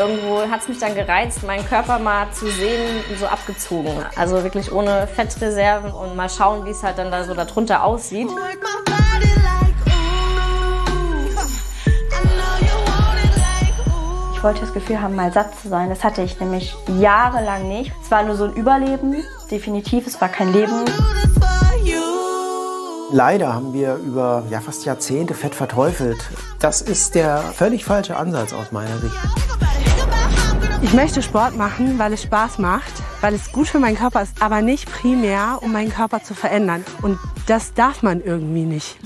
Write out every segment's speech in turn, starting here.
Irgendwo hat es mich dann gereizt, meinen Körper mal zu sehen, so abgezogen. Also wirklich ohne Fettreserven und mal schauen, wie es halt dann da so darunter aussieht. Ich wollte das Gefühl haben, mal satt zu sein. Das hatte ich nämlich jahrelang nicht. Es war nur so ein Überleben, definitiv, es war kein Leben. Leider haben wir über fast Jahrzehnte Fett verteufelt. Das ist der völlig falsche Ansatz aus meiner Sicht. Ich möchte Sport machen, weil es Spaß macht, weil es gut für meinen Körper ist, aber nicht primär, um meinen Körper zu verändern. Und das darf man irgendwie nicht.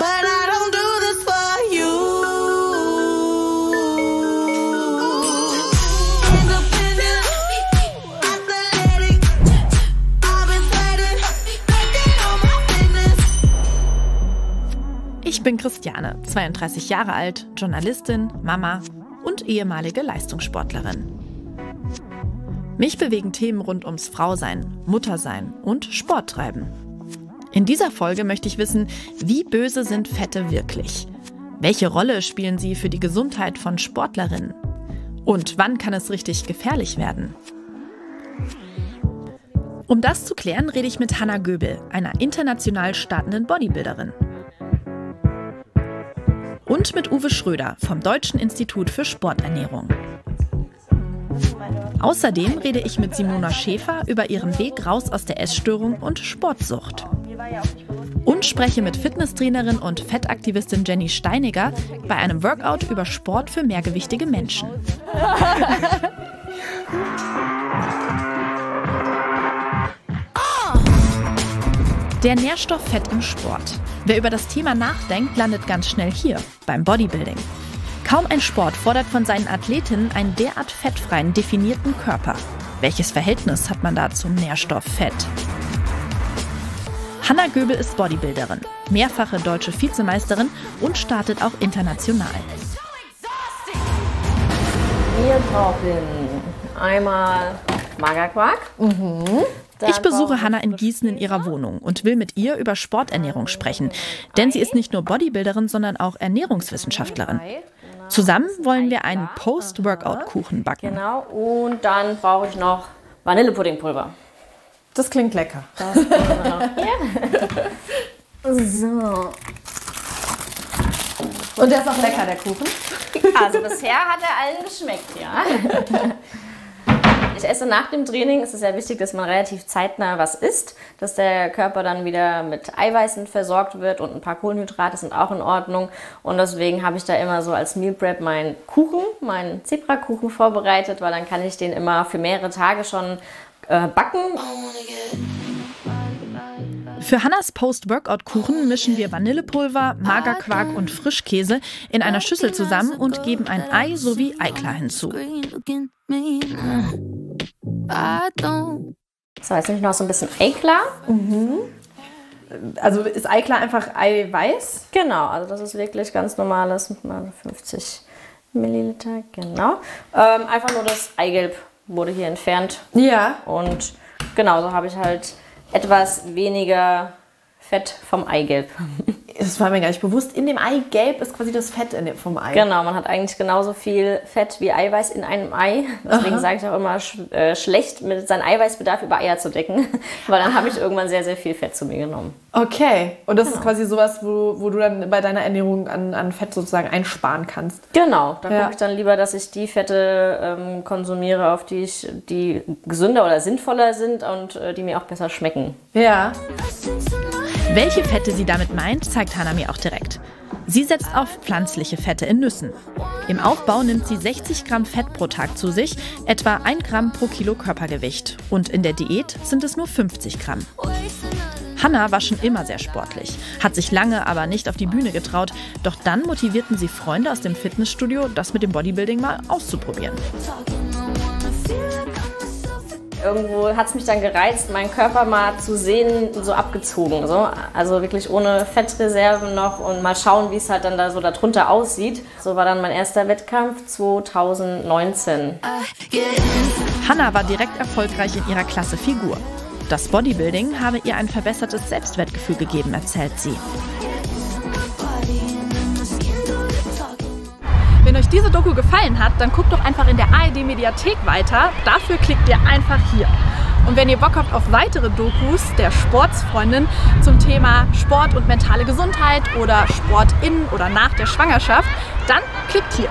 Ich bin Christiane, 32 Jahre alt, Journalistin, Mama und ehemalige Leistungssportlerin. Mich bewegen Themen rund ums Frausein, Muttersein und Sporttreiben. In dieser Folge möchte ich wissen, wie böse sind Fette wirklich? Welche Rolle spielen sie für die Gesundheit von Sportlerinnen? Und wann kann es richtig gefährlich werden? Um das zu klären, rede ich mit Hanna Göbel, einer international startenden Bodybuilderin. Und mit Uwe Schröder vom Deutschen Institut für Sporternährung. Außerdem rede ich mit Simona Schäfer über ihren Weg raus aus der Essstörung und Sportsucht. Und spreche mit Fitnesstrainerin und Fettaktivistin Jenny Steiniger bei einem Workout über Sport für mehrgewichtige Menschen. Der Nährstoff Fett im Sport. Wer über das Thema nachdenkt, landet ganz schnell hier, beim Bodybuilding. Kaum ein Sport fordert von seinen Athletinnen einen derart fettfreien, definierten Körper. Welches Verhältnis hat man da zum Nährstoff Fett? Hanna Göbel ist Bodybuilderin, mehrfache deutsche Vizemeisterin und startet auch international. Wir brauchen einmal Magerquark. Ich besuche Hanna in Gießen in ihrer Wohnung und will mit ihr über Sporternährung sprechen. Denn sie ist nicht nur Bodybuilderin, sondern auch Ernährungswissenschaftlerin. Zusammen wollen wir einen Post-Workout-Kuchen backen. Genau, und dann brauche ich noch Vanillepuddingpulver. Das klingt lecker. Das brauchen wir noch hier. So. Und der ist auch lecker, der Kuchen? Also bisher hat er allen geschmeckt, ja. Ich esse nach dem Training, es ist sehr wichtig, dass man relativ zeitnah was isst, dass der Körper dann wieder mit Eiweißen versorgt wird und ein paar Kohlenhydrate sind auch in Ordnung. Und deswegen habe ich da immer so als Meal Prep meinen Kuchen, meinen Zebrakuchen vorbereitet, weil dann kann ich den immer für mehrere Tage schon backen. Für Hannas Post-Workout-Kuchen mischen wir Vanillepulver, Magerquark und Frischkäse in einer Schüssel zusammen und geben ein Ei sowie Eiklar hinzu. So, jetzt nehme ich noch so ein bisschen Eiklar. Also ist Eiklar einfach Eiweiß? Genau, also das ist wirklich ganz normales, 50 Milliliter, genau. Einfach nur das Eigelb wurde hier entfernt. Ja. Und genau, so habe ich halt etwas weniger Fett vom Eigelb. Das war mir gar nicht bewusst. In dem Eigelb ist quasi das Fett vom Ei. Genau, man hat eigentlich genauso viel Fett wie Eiweiß in einem Ei. Deswegen sage ich auch immer, schlecht mit seinen Eiweißbedarf über Eier zu decken. Weil dann habe ich irgendwann sehr, sehr viel Fett zu mir genommen. Okay, und das ist quasi sowas, wo du dann bei deiner Ernährung an Fett sozusagen einsparen kannst. Genau, da gucke ich dann lieber, dass ich die Fette konsumiere, auf die gesünder oder sinnvoller sind und die mir auch besser schmecken. Ja. Welche Fette sie damit meint, zeigt Hanna mir auch direkt. Sie setzt auf pflanzliche Fette in Nüssen. Im Aufbau nimmt sie 60 Gramm Fett pro Tag zu sich, etwa 1 Gramm pro Kilo Körpergewicht. Und in der Diät sind es nur 50 Gramm. Hanna war schon immer sehr sportlich, hat sich lange aber nicht auf die Bühne getraut. Doch dann motivierten sie Freunde aus dem Fitnessstudio, das mit dem Bodybuilding mal auszuprobieren. Irgendwo hat es mich dann gereizt, meinen Körper mal zu sehen, so abgezogen. So. Also wirklich ohne Fettreserven noch und mal schauen, wie es halt dann da so darunter aussieht. So war dann mein erster Wettkampf 2019. Hanna war direkt erfolgreich in ihrer Klasse Figur. Das Bodybuilding habe ihr ein verbessertes Selbstwertgefühl gegeben, Wenn Wenn euch diese Doku gefallen hat, dann guckt doch einfach in der ARD-Mediathek weiter. Dafür klickt ihr einfach hier. Und wenn ihr Bock habt auf weitere Dokus der Sportsfreundin zum Thema Sport und mentale Gesundheit oder Sport in oder nach der Schwangerschaft, dann klickt hier.